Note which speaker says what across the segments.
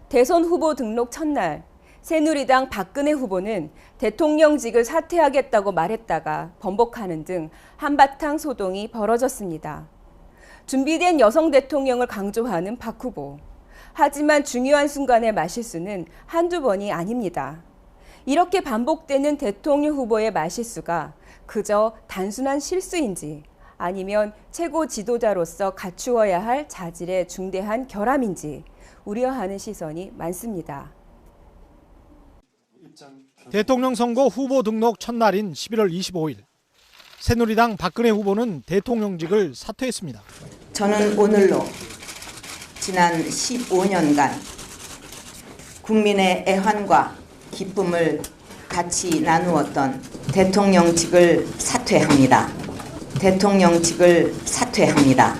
Speaker 1: 대선 후보 등록 첫날 새누리당 박근혜 후보는 대통령직을 사퇴하겠다고 말했다가 번복하는 등 한바탕 소동이 벌어졌습니다. 준비된 여성 대통령을 강조하는 박 후보. 하지만 중요한 순간의 말실수는 한두 번이 아닙니다. 이렇게 반복되는 대통령 후보의 말실수가 그저 단순한 실수인지 아니면 최고 지도자로서 갖추어야 할 자질의 중대한 결함인지 우려하는 시선이 많습니다.
Speaker 2: 대통령 선거 후보 등록 첫날인 11월 25일 새누리당 박근혜 후보는 대통령직을 사퇴했습니다.
Speaker 3: 저는 오늘로 지난 15년간 국민의 애환과 기쁨을 같이 나누었던 대통령직을 사퇴합니다. 대통령직을 사퇴합니다.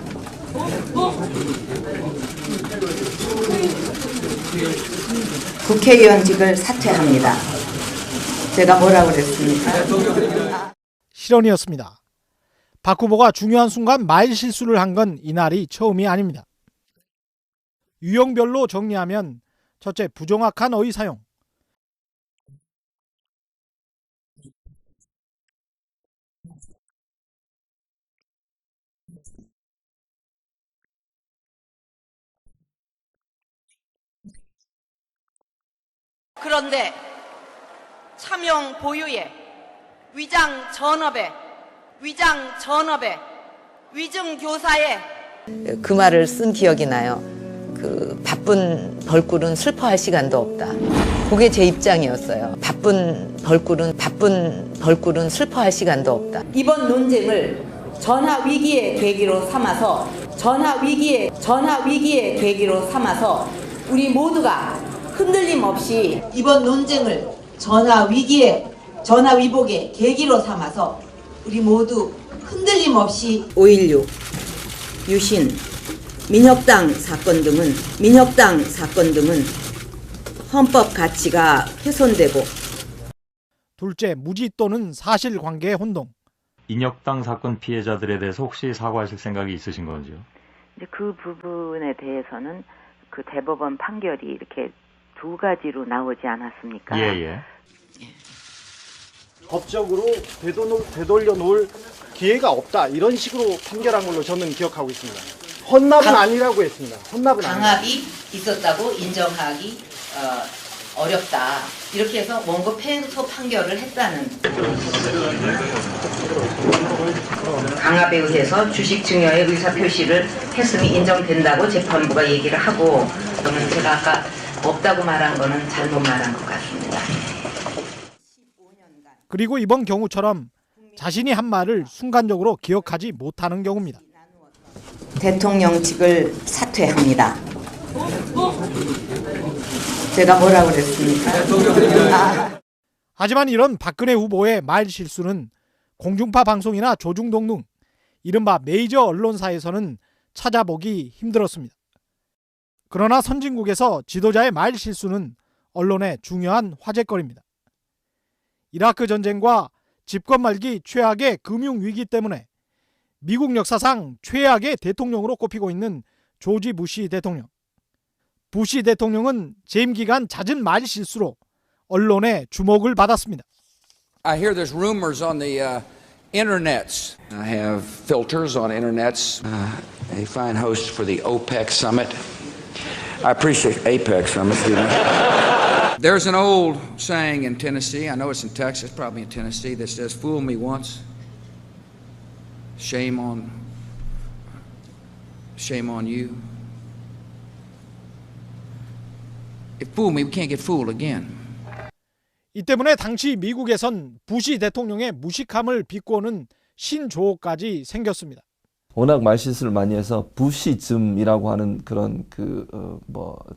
Speaker 3: 국회의원직을 사퇴합니다. 제가 뭐라고 그랬습니까?
Speaker 2: 실언이었습니다. 박 후보가 중요한 순간 말 실수를 한 건 이날이 처음이 아닙니다. 유형별로 정리하면 첫째, 부정확한 어휘 사용.
Speaker 4: 그런데 차명 보유에 위장 전업에 위증 교사에
Speaker 3: 그 말을 쓴 기억이 나요. 그 바쁜 벌꿀은 슬퍼할 시간도 없다. 그게 제 입장이었어요. 바쁜 벌꿀은 슬퍼할 시간도 없다. 이번 논쟁을 전화 위기의 계기로 삼아서 우리 모두가 흔들림 없이 이번 논쟁을 전화 위복의 계기로 삼아서 우리 모두 흔들림 없이 5.16 유신 민혁당 사건 등은 헌법 가치가 훼손되고
Speaker 2: 둘째, 무지 또는 사실관계 혼동.
Speaker 5: 인혁당 사건 피해자들에 대해서 혹시 사과하실 생각이 있으신 건지요?
Speaker 6: 이제 그 부분에 대해서는 그 대법원 판결이 이렇게 두 가지로 나오지 않았습니까?
Speaker 5: 예.
Speaker 7: 법적으로 되돌려 놓을 기회가 없다. 이런 식으로 판결한 걸로 저는 기억하고 있습니다. 헌납은 아니라고 했습니다.
Speaker 3: 강압이 있었다고 인정하기 어렵다. 이렇게 해서 원고 패소 판결을 했다는. 강압에 의해서 주식 증여의 의사표시를 했음이 인정된다고 재판부가 얘기를 하고 저는 제가 아까 없다고 말한 거는 잘못 말한 것 같습니다.
Speaker 2: 그리고 이번 경우처럼 자신이 한 말을 순간적으로 기억하지 못하는 경우입니다.
Speaker 3: 대통령직을 사퇴합니다. 제가 뭐라고 그랬습니까?
Speaker 2: 하지만 이런 박근혜 후보의 말 실수는 공중파 방송이나 조중동 등 이른바 메이저 언론사에서는 찾아보기 힘들었습니다. 그러나 선진국에서 지도자의 말 실수는 언론의 중요한 화제거리입니다. 이라크 전쟁과 집권 말기 최악의 금융위기 때문에 미국 역사상 최악의 대통령으로 꼽히고 있는 조지 부시 대통령. 부시 대통령은 재임 기간 잦은 말 실수로 언론의 주목을 받았습니다.
Speaker 8: I hear there's rumors on the internets. I have filters on internets. A fine host for the OPEC summit. I appreciate APEC summit. There's an old saying in Tennessee, I know it's in Texas, probably in Tennessee, that says, "Fool me once, shame on you. If fool me, we can't get fooled again."
Speaker 2: 이 때문에 당시 미국에선 부시 대통령의 무식함을 비꼬는 신조어까지 생겼습니다.
Speaker 9: 워낙 말실수를 많이 해서 부시즘이라고 하는 그런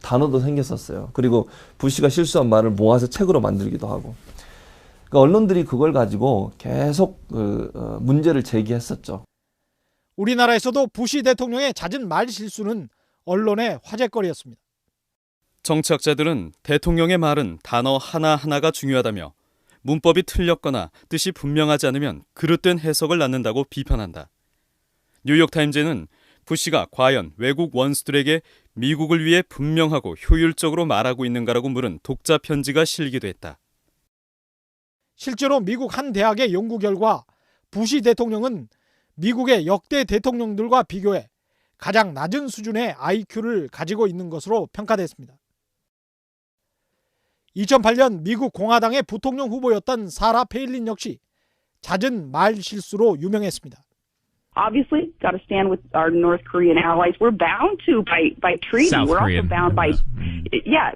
Speaker 9: 단어도 생겼었어요. 그리고 부시가 실수한 말을 모아서 책으로 만들기도 하고. 그러니까 언론들이 그걸 가지고 계속 문제를 제기했었죠.
Speaker 2: 우리나라에서도 부시 대통령의 잦은 말 실수는 언론의 화제거리였습니다.
Speaker 10: 정치학자들은 대통령의 말은 단어 하나하나가 중요하다며 문법이 틀렸거나 뜻이 분명하지 않으면 그릇된 해석을 낳는다고 비판한다. 뉴욕타임즈는 부시가 과연 외국 원수들에게 미국을 위해 분명하고 효율적으로 말하고 있는가라고 물은 독자 편지가 실기도 했다.
Speaker 2: 실제로 미국 한 대학의 연구 결과 부시 대통령은 미국의 역대 대통령들과 비교해 가장 낮은 수준의 IQ를 가지고 있는 것으로 평가됐습니다. 2008년 미국 공화당의 부통령 후보였던 사라 페일린 역시 잦은 말 실수로 유명했습니다.
Speaker 11: Obviously, got to stand with our North Korean allies. We're bound to by treaty. We're also bound by, yeah.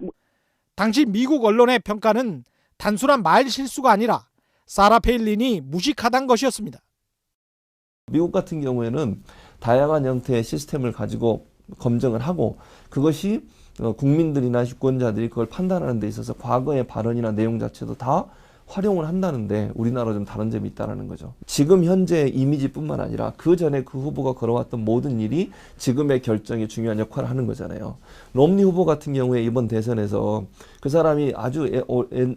Speaker 2: 당시 미국 언론의 평가는 단순한 말 실수가 아니라 사라 페일린이 무식하다는 것이었습니다.
Speaker 9: 미국 같은 경우에는 다양한 형태의 시스템을 가지고 검증을 하고 그것이 국민들이나 유권자들이 그걸 판단하는 데 있어서 과거의 발언이나 내용 자체도 다 활용을 한다는데 우리나라가 좀 다른 점이 있다는 거죠. 지금 현재 이미지뿐만 아니라 그 전에 그 후보가 걸어왔던 모든 일이 지금의 결정에 중요한 역할을 하는 거잖아요. 롬니 후보 같은 경우에 이번 대선에서 그 사람이 아주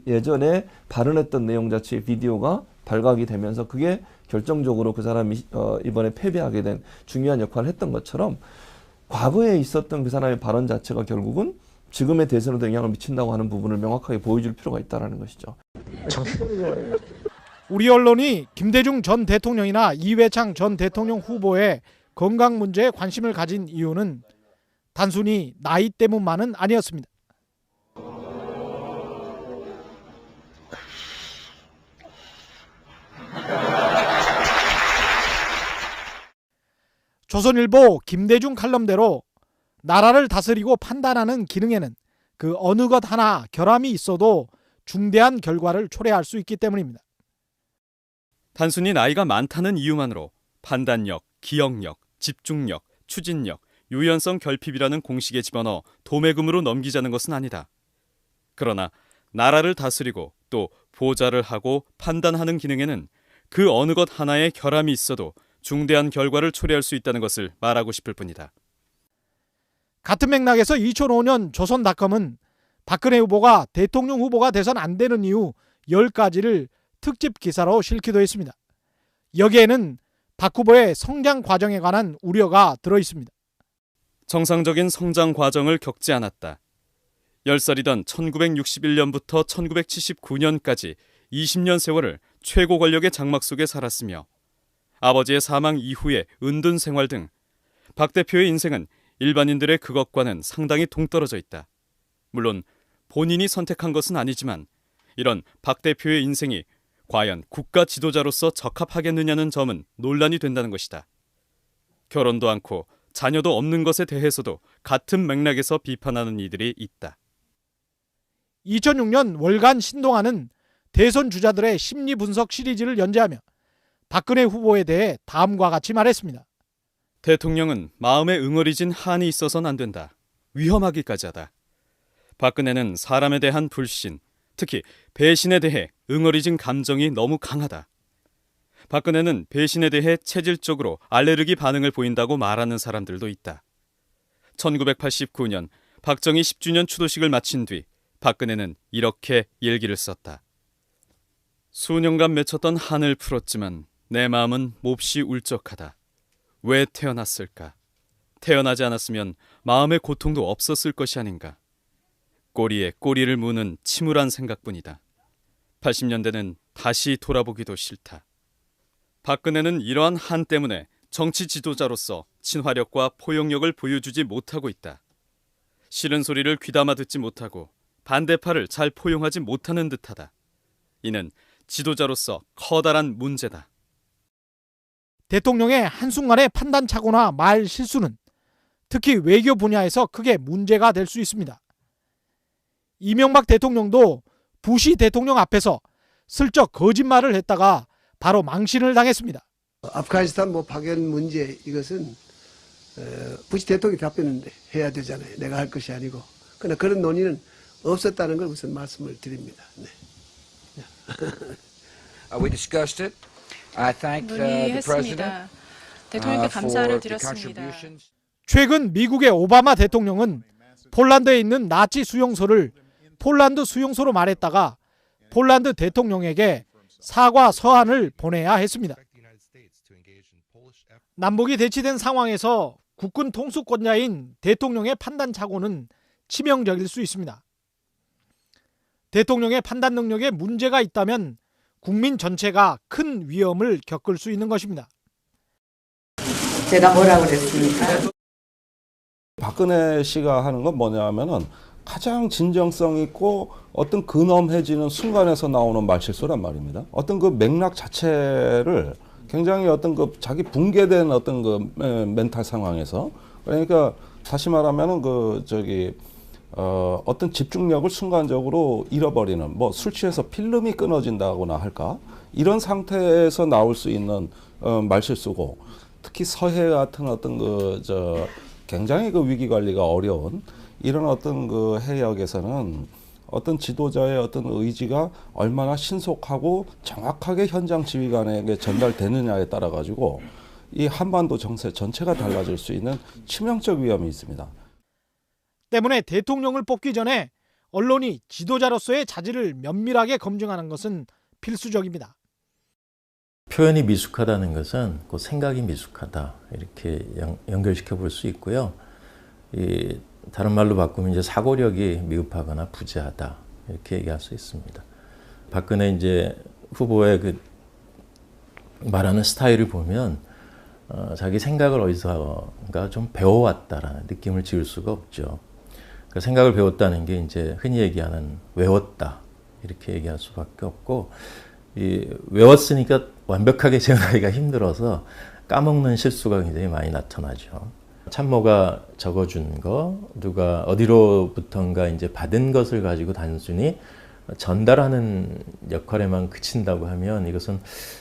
Speaker 9: 예전에 발언했던 내용 자체의 비디오가 발각이 되면서 그게 결정적으로 그 사람이 이번에 패배하게 된 중요한 역할을 했던 것처럼 과거에 있었던 그 사람의 발언 자체가 결국은 지금의 대선에도 영향을 미친다고 하는 부분을 명확하게 보여줄 필요가 있다는 것이죠.
Speaker 2: 우리 언론이 김대중 전 대통령이나 이회창 전 대통령 후보의 건강 문제에 관심을 가진 이유는 단순히 나이 때문만은 아니었습니다. 조선일보 김대중 칼럼대로 나라를 다스리고 판단하는 기능에는 그 어느 것 하나 결함이 있어도 중대한 결과를 초래할 수 있기 때문입니다.
Speaker 10: 단순히 나이가 많다는 이유만으로 판단력, 기억력, 집중력, 추진력, 유연성 결핍이라는 공식에 집어넣어 도매금으로 넘기자는 것은 아니다. 그러나 나라를 다스리고 또 보좌를 하고 판단하는 기능에는 그 어느 것 하나의 결함이 있어도 중대한 결과를 초래할 수 있다는 것을 말하고 싶을 뿐이다.
Speaker 2: 같은 맥락에서 2005년 조선닷컴은 박근혜 후보가 대통령 후보가 돼선 안 되는 이유 10가지를 특집 기사로 실기도 했습니다. 여기에는 박 후보의 성장 과정에 관한 우려가 들어 있습니다.
Speaker 10: 정상적인 성장 과정을 겪지 않았다. 10살이던 1961년부터 1979년까지 20년 세월을 최고 권력의 장막 속에 살았으며 아버지의 사망 이후의 은둔 생활 등 박 대표의 인생은 일반인들의 그것과는 상당히 동떨어져 있다. 물론 본인이 선택한 것은 아니지만 이런 박 대표의 인생이 과연 국가 지도자로서 적합하겠느냐는 점은 논란이 된다는 것이다. 결혼도 않고 자녀도 없는 것에 대해서도 같은 맥락에서 비판하는 이들이 있다.
Speaker 2: 2006년 월간 신동아는 대선 주자들의 심리 분석 시리즈를 연재하며 박근혜 후보에 대해 다음과 같이 말했습니다.
Speaker 10: 대통령은 마음에 응어리진 한이 있어서는 안 된다. 위험하기까지 하다. 박근혜는 사람에 대한 불신, 특히 배신에 대해 응어리진 감정이 너무 강하다. 박근혜는 배신에 대해 체질적으로 알레르기 반응을 보인다고 말하는 사람들도 있다. 1989년 박정희 10주년 추도식을 마친 뒤 박근혜는 이렇게 일기를 썼다. 수년간 맺혔던 한을 풀었지만 내 마음은 몹시 울적하다. 왜 태어났을까? 태어나지 않았으면 마음의 고통도 없었을 것이 아닌가. 꼬리에 꼬리를 무는 침울한 생각뿐이다. 80년대는 다시 돌아보기도 싫다. 박근혜는 이러한 한 때문에 정치 지도자로서 친화력과 포용력을 보여주지 못하고 있다. 싫은 소리를 귀담아 듣지 못하고 반대파를 잘 포용하지 못하는 듯하다. 이는 지도자로서 커다란 문제다.
Speaker 2: 대통령의 한순간의 판단착오나 말 실수는 특히 외교 분야에서 크게 문제가 될 수 있습니다. 이명박 대통령도 부시 대통령 앞에서 슬쩍 거짓말을 했다가 바로 망신을 당했습니다.
Speaker 12: 아프가니스탄 파견 문제 이것은 부시 대통령이 답변을 해야 되잖아요. 내가 할 것이 아니고. 그러나 그런 논의는 없었다는 걸 우선 말씀을 드립니다. 네.
Speaker 8: We discussed it. I thank the president.
Speaker 13: 대통령께 감사를 드렸습니다.
Speaker 2: 최근 미국의 오바마 대통령은 폴란드에 있는 나치 수용소를 폴란드 수용소로 말했다가 폴란드 대통령에게 사과 서한을 보내야 했습니다. 남북이 대치된 상황에서 국군 통수권자인 대통령의 판단 착오는 치명적일 수 있습니다. 대통령의 판단 능력에 문제가 있다면 국민 전체가 큰 위험을 겪을 수 있는 것입니다.
Speaker 3: 제가 뭐라고 그랬습니까?
Speaker 14: 박근혜 씨가 하는 건 뭐냐면은 가장 진정성 있고 어떤 근엄해지는 순간에서 나오는 말실수란 말입니다. 어떤 그 맥락 자체를 굉장히 어떤 그 자기 붕괴된 어떤 그 멘탈 상황에서, 그러니까 다시 말하면은 어떤 집중력을 순간적으로 잃어버리는, 뭐 술 취해서 필름이 끊어진다거나 할까, 이런 상태에서 나올 수 있는 말실수고, 특히 서해 같은 어떤 굉장히 그 위기 관리가 어려운 이런 어떤 그 해역에서는 어떤 지도자의 어떤 의지가 얼마나 신속하고 정확하게 현장 지휘관에게 전달되느냐에 따라 가지고 이 한반도 정세 전체가 달라질 수 있는 치명적 위험이 있습니다.
Speaker 2: 때문에 대통령을 뽑기 전에 언론이 지도자로서의 자질을 면밀하게 검증하는 것은 필수적입니다.
Speaker 15: 표현이 미숙하다는 것은 그 생각이 미숙하다, 이렇게 연결시켜 볼 수 있고요. 다른 말로 바꾸면 이제 사고력이 미흡하거나 부재하다, 이렇게 얘기할 수 있습니다. 박근혜 이제 후보의 그 말하는 스타일을 보면 자기 생각을 어디선가 좀 배워왔다라는 느낌을 지을 수가 없죠. 그 생각을 배웠다는 게 이제 흔히 얘기하는 외웠다, 이렇게 얘기할 수밖에 없고, 외웠으니까 완벽하게 기억하기가 힘들어서 까먹는 실수가 굉장히 많이 나타나죠. 참모가 적어준 거, 누가 어디로부턴가 이제 받은 것을 가지고 단순히 전달하는 역할에만 그친다고 하면 이것은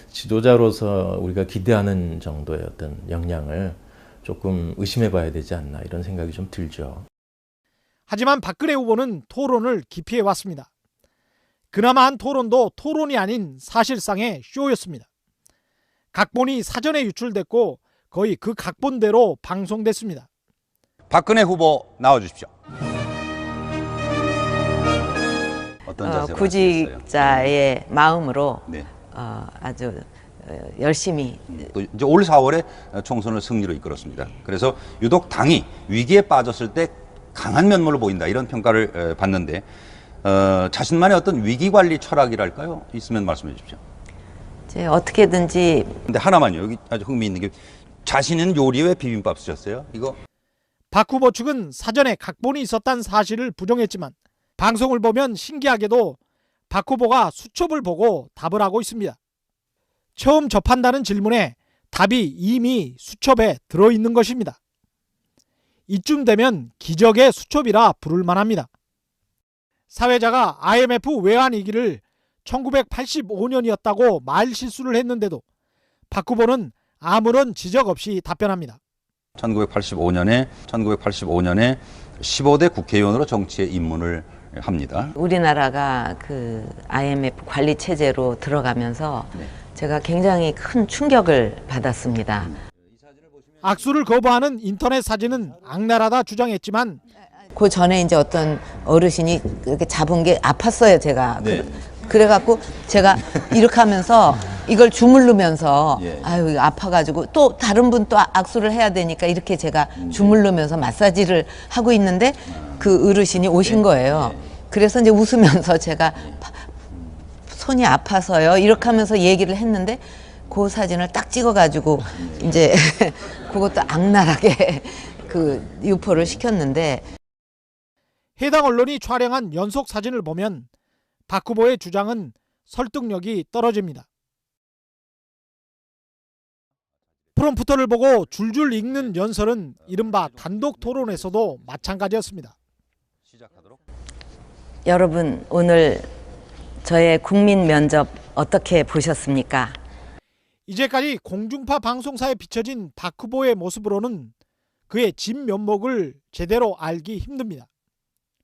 Speaker 15: 지도자로서 우리가 기대하는 정도의 어떤 역량을 조금 의심해 봐야 되지 않나, 이런 생각이 좀 들죠.
Speaker 2: 하지만 박근혜 후보는 토론을 기피해 왔습니다. 그나마 한 토론도 토론이 아닌 사실상의 쇼였습니다. 각본이 사전에 유출됐고 거의 그 각본대로 방송됐습니다.
Speaker 16: 박근혜 후보 나와주십시오. 어떤 자세로
Speaker 3: 구직자의 마음으로 아주 열심히
Speaker 16: 또 이제 올 4월에 총선을 승리로 이끌었습니다. 그래서 유독 당이 위기에 빠졌을 때 강한 면모를 보인다, 이런 평가를 받는데 자신만의 어떤 위기 관리 철학이랄까요? 있으면 말씀해 주십시오.
Speaker 3: 어떻게든지.
Speaker 16: 근데 하나만요. 여기 아주 흥미있는 게, 자신은 요리에 비빔밥 쓰셨어요? 이거.
Speaker 2: 박 후보 측은 사전에 각본이 있었다는 사실을 부정했지만 방송을 보면 신기하게도 박 후보가 수첩을 보고 답을 하고 있습니다. 처음 접한다는 질문에 답이 이미 수첩에 들어있는 것입니다. 이쯤 되면 기적의 수첩이라 부를 만합니다. 사회자가 IMF 외환위기를 1985년이었다고 말실수를 했는데도 박 후보는 아무런 지적 없이 답변합니다.
Speaker 16: 1985년에 15대 국회의원으로 정치에 입문을 합니다.
Speaker 3: 우리나라가 그 IMF 관리 체제로 들어가면서 제가 굉장히 큰 충격을 받았습니다.
Speaker 2: 악수를 거부하는 인터넷 사진은 악랄하다 주장했지만
Speaker 3: 그 전에 이제 어떤 어르신이 이렇게 잡은 게 아팠어요, 제가. 그래갖고 제가 이렇게 하면서 이걸 주물르면서 아유, 이거 아파가지고 또 다른 분 또 악수를 해야 되니까 이렇게 제가 주물르면서 마사지를 하고 있는데 그 어르신이 오신 거예요. 그래서 이제 웃으면서 제가 손이 아파서요, 이렇게 하면서 얘기를 했는데 그 사진을 딱 찍어가지고 이제 그것도 악랄하게 그 유포를 시켰는데,
Speaker 2: 해당 언론이 촬영한 연속 사진을 보면 박 후보의 주장은 설득력이 떨어집니다. 프롬프터를 보고 줄줄 읽는 연설은 이른바 단독 토론에서도 마찬가지였습니다.
Speaker 3: 여러분, 오늘 저의 국민 면접 어떻게 보셨습니까?
Speaker 2: 이제까지 공중파 방송사에 비춰진 박 후보의 모습으로는 그의 진면목을 제대로 알기 힘듭니다.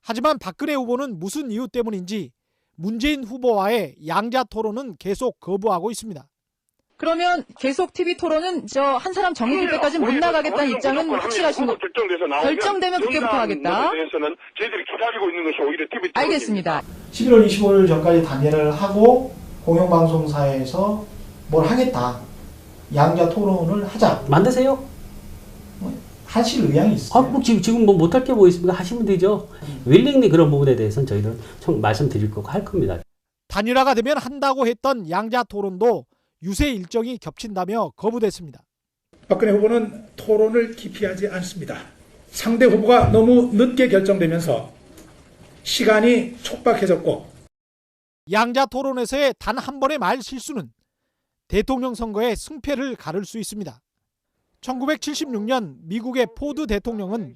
Speaker 2: 하지만 박근혜 후보는 무슨 이유 때문인지 문재인 후보와의 양자 토론은 계속 거부하고 있습니다.
Speaker 13: 그러면 계속 TV 토론은 저 한 사람 정해질 때까지 못 나가겠다는 입장은 확실하신 거? 결정되면 그때부터 하겠다.
Speaker 17: 대해서는 저희들이 기다리고 있는 것이 오히려 TV 토론입니다.
Speaker 13: 알겠습니다.
Speaker 2: 11월 25일 전까지 단계를 하고 공영방송사에서 뭘 하겠다. 양자 토론을 하자.
Speaker 18: 만드세요.
Speaker 2: 하실 의향이 있어요?
Speaker 18: 뭐 지금 뭐 못할 게 뭐 있습니까? 하시면 되죠. 윌링리 그런 부분에 대해서는 저희들은 말씀드릴 거고 할 겁니다.
Speaker 2: 단일화가 되면 한다고 했던 양자 토론도 유세 일정이 겹친다며 거부됐습니다.
Speaker 19: 박근혜 후보는 토론을 기피하지 않습니다. 상대 후보가 너무 늦게 결정되면서 시간이 촉박해졌고
Speaker 2: 양자 토론에서의 단 한 번의 말 실수는 대통령 선거의 승패를 가를 수 있습니다. 1976년 미국의 포드 대통령은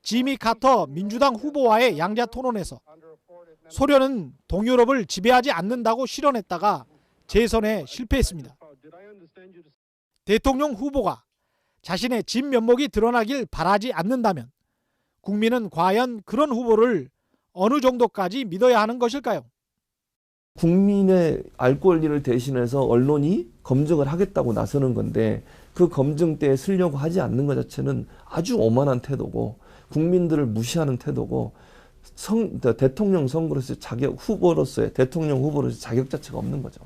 Speaker 2: 지미 카터 민주당 후보와의 양자 토론에서 소련은 동유럽을 지배하지 않는다고 실언했다가 재선에 실패했습니다. 대통령 후보가 자신의 진면목이 드러나길 바라지 않는다면 국민은 과연 그런 후보를 어느 정도까지 믿어야 하는 것일까요?
Speaker 9: 국민의 알 권리를 대신해서 언론이 검증을 하겠다고 나서는 건데 그 검증 때에 쓰려고 하지 않는 것 자체는 아주 오만한 태도고 국민들을 무시하는 태도고 대통령 선거로서의 대통령 후보로서의 자격 자체가 없는 거죠.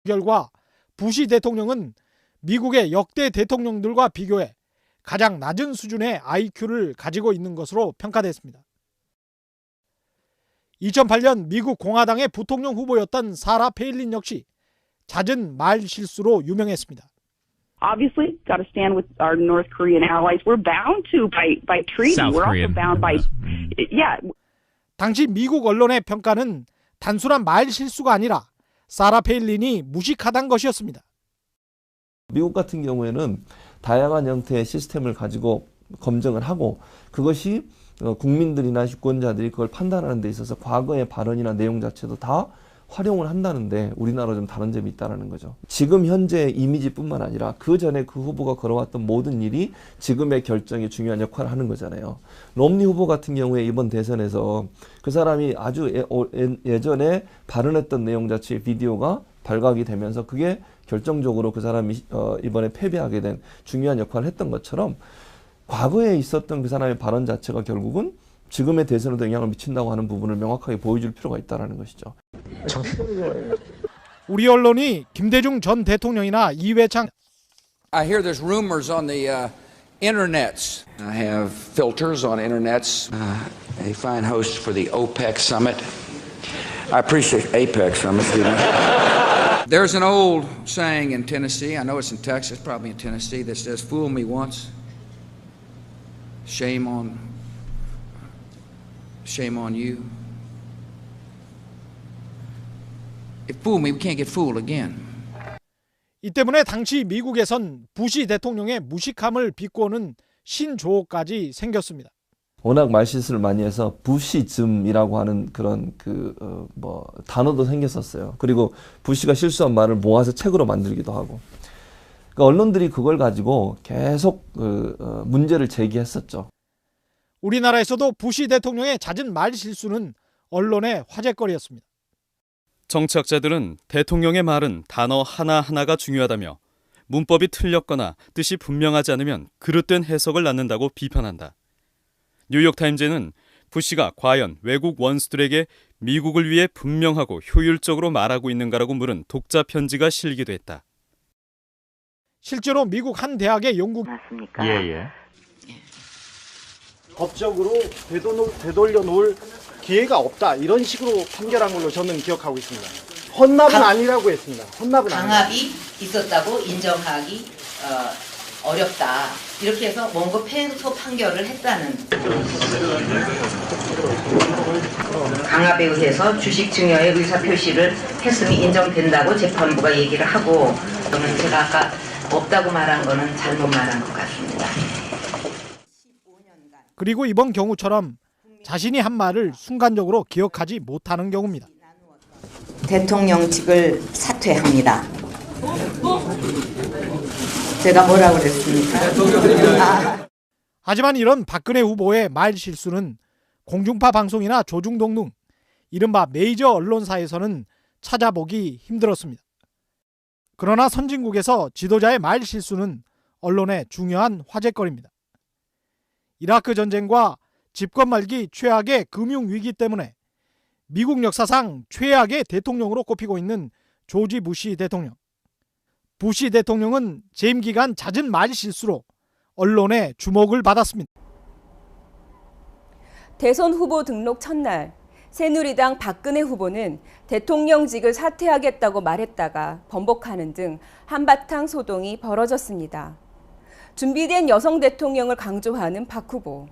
Speaker 2: 결과 부시 대통령은 미국의 역대 대통령들과 비교해 가장 낮은 수준의 IQ를 가지고 있는 것으로 평가됐습니다. 2008년 미국 공화당의 부통령 후보였던 사라 페일린 역시 잦은 말 실수로 유명했습니다.
Speaker 11: Obviously, got to stand with our North Korean allies. We're bound to by treaty. We're also bound by, yeah.
Speaker 2: 당시 미국 언론의 평가는 단순한 말 실수가 아니라 사라 페일린이 무식하다는 것이었습니다.
Speaker 9: 미국 같은 경우에는 다양한 형태의 시스템을 가지고 검증을 하고 그것이 국민들이나 유권자들이 그걸 판단하는 데 있어서 과거의 발언이나 내용 자체도 다 활용을 한다는데 우리나라가 좀 다른 점이 있다는 거죠. 지금 현재 이미지뿐만 아니라 그 전에 그 후보가 걸어왔던 모든 일이 지금의 결정에 중요한 역할을 하는 거잖아요. 롬니 후보 같은 경우에 이번 대선에서 그 사람이 아주 예전에 발언했던 내용 자체의 비디오가 발각이 되면서 그게 결정적으로 그 사람이 이번에 패배하게 된 중요한 역할을 했던 것처럼 과거에 있었던 그 사람의 발언 자체가 결국은 지금의 대선에도 영향을 미친다고 하는 부분을 명확하게 보여줄 필요가 있다는 것이죠.
Speaker 2: 우리 언론이 김대중 전 대통령이나 이회창
Speaker 8: I hear there's rumors on the internets. I have filters on internets. A fine host for the OPEC summit. I appreciate APEC summit. There's an old saying in Tennessee, I know it's in Texas, probably in Tennessee, that says, "Fool me once, shame on you. If fool me, we can't get fooled again."
Speaker 2: 이 때문에 당시 미국에선 부시 대통령의 무식함을 비꼬는 신조어까지 생겼습니다.
Speaker 9: 워낙 말실수를 많이 해서 부시즘이라고 하는 그런 단어도 생겼었어요. 그리고 부시가 실수한 말을 모아서 책으로 만들기도 하고. 그러니까 언론들이 그걸 가지고 계속 문제를 제기했었죠.
Speaker 2: 우리나라에서도 부시 대통령의 잦은 말 실수는 언론의 화제거리였습니다.
Speaker 10: 정치학자들은 대통령의 말은 단어 하나하나가 중요하다며 문법이 틀렸거나 뜻이 분명하지 않으면 그릇된 해석을 낳는다고 비판한다. 뉴욕타임즈는 부시가 과연 외국 원수들에게 미국을 위해 분명하고 효율적으로 말하고 있는가라고 물은 독자 편지가 실기도 했다.
Speaker 2: 실제로 미국 한 대학의 연구
Speaker 6: 맞습니까?
Speaker 5: 예.
Speaker 7: 법적으로 되돌려 놓을 기회가 없다 이런 식으로 판결한 걸로 저는 기억하고 있습니다. 헌납은 아니라고 했습니다. 헌납은
Speaker 3: 강압이 있었다고 인정하기 어렵다. 이렇게 해서 원고 패소 판결을 했다는. 강압에 의해서 주식 증여의 의사표시를 했음이 인정된다고 재판부가 얘기를 하고 저는 제가 아까 없다고 말한 거는 잘못 말한 것 같습니다.
Speaker 2: 그리고 이번 경우처럼 자신이 한 말을 순간적으로 기억하지 못하는 경우입니다.
Speaker 3: 대통령직을 사퇴합니다. 제가 뭐라고 그랬습니까?
Speaker 2: 하지만 이런 박근혜 후보의 말 실수는 공중파 방송이나 조중동 등 이른바 메이저 언론사에서는 찾아보기 힘들었습니다. 그러나 선진국에서 지도자의 말 실수는 언론의 중요한 화제거리입니다. 이라크 전쟁과 집권 말기 최악의 금융위기 때문에 미국 역사상 최악의 대통령으로 꼽히고 있는 조지 부시 대통령. 부시 대통령은 재임 기간 잦은 말 실수로 언론의 주목을 받았습니다.
Speaker 1: 대선 후보 등록 첫날 새누리당 박근혜 후보는 대통령직을 사퇴하겠다고 말했다가 번복하는 등 한바탕 소동이 벌어졌습니다. 준비된 여성 대통령을 강조하는 박 후보.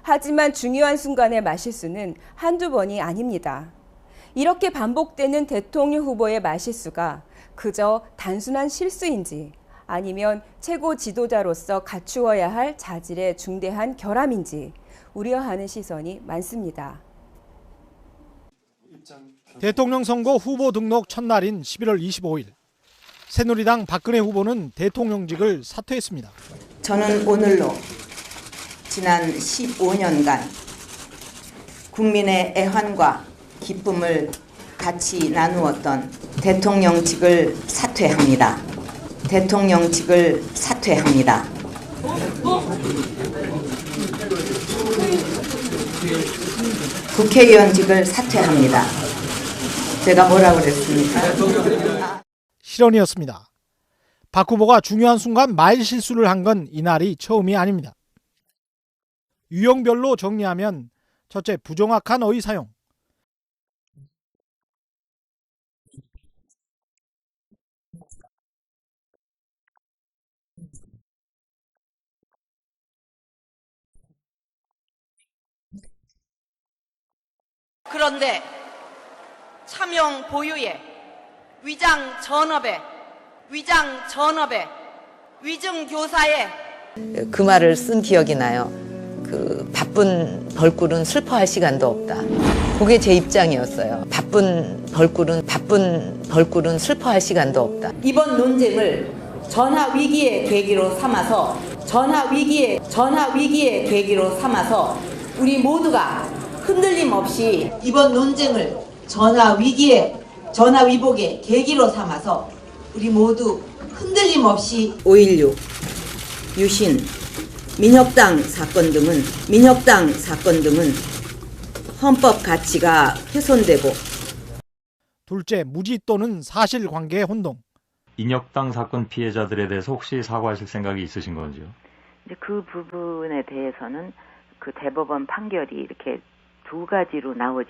Speaker 1: 하지만 중요한 순간의 말실수는 한두 번이 아닙니다. 이렇게 반복되는 대통령 후보의 말실수가 그저 단순한 실수인지 아니면 최고 지도자로서 갖추어야 할 자질의 중대한 결함인지 우려하는 시선이 많습니다.
Speaker 2: 대통령 선거 후보 등록 첫날인 11월 25일 새누리당 박근혜 후보는 대통령직을 사퇴했습니다.
Speaker 20: 저는 오늘로 지난 15년간 국민의 애환과 기쁨을 같이 나누었던 대통령직을 사퇴합니다. 대통령직을 사퇴합니다. 국회의원직을 사퇴합니다. 제가 뭐라고 그랬습니까?
Speaker 2: 실언이었습니다. 박 후보가 중요한 순간 말 실수를 한 건 이날이 처음이 아닙니다. 유형별로 정리하면 첫째, 부정확한 어휘 사용.
Speaker 4: 그런데 차명 보유에 위장 전업에 위증 교사에
Speaker 3: 그 말을 쓴 기억이 나요. 그 바쁜 벌꿀은 슬퍼할 시간도 없다. 그게 제 입장이었어요. 바쁜 벌꿀은 슬퍼할 시간도 없다.
Speaker 20: 이번 논쟁을 전화 위기의 계기로 삼아서 우리 모두가 흔들림 없이 이번 논쟁을 전화 위복의 계기로 삼아서 우리 모두 흔들림 없이 5.16 유신 민혁당 사건 등은 헌법 가치가 훼손되고
Speaker 2: 둘째, 무지 또는 사실관계 혼동.
Speaker 5: 인혁당 사건 피해자들에 대해서 혹시 사과하실 생각이 있으신 건지요?
Speaker 6: 이제 그 부분에 대해서는 그 대법원 판결이 이렇게 두 가지로 나오지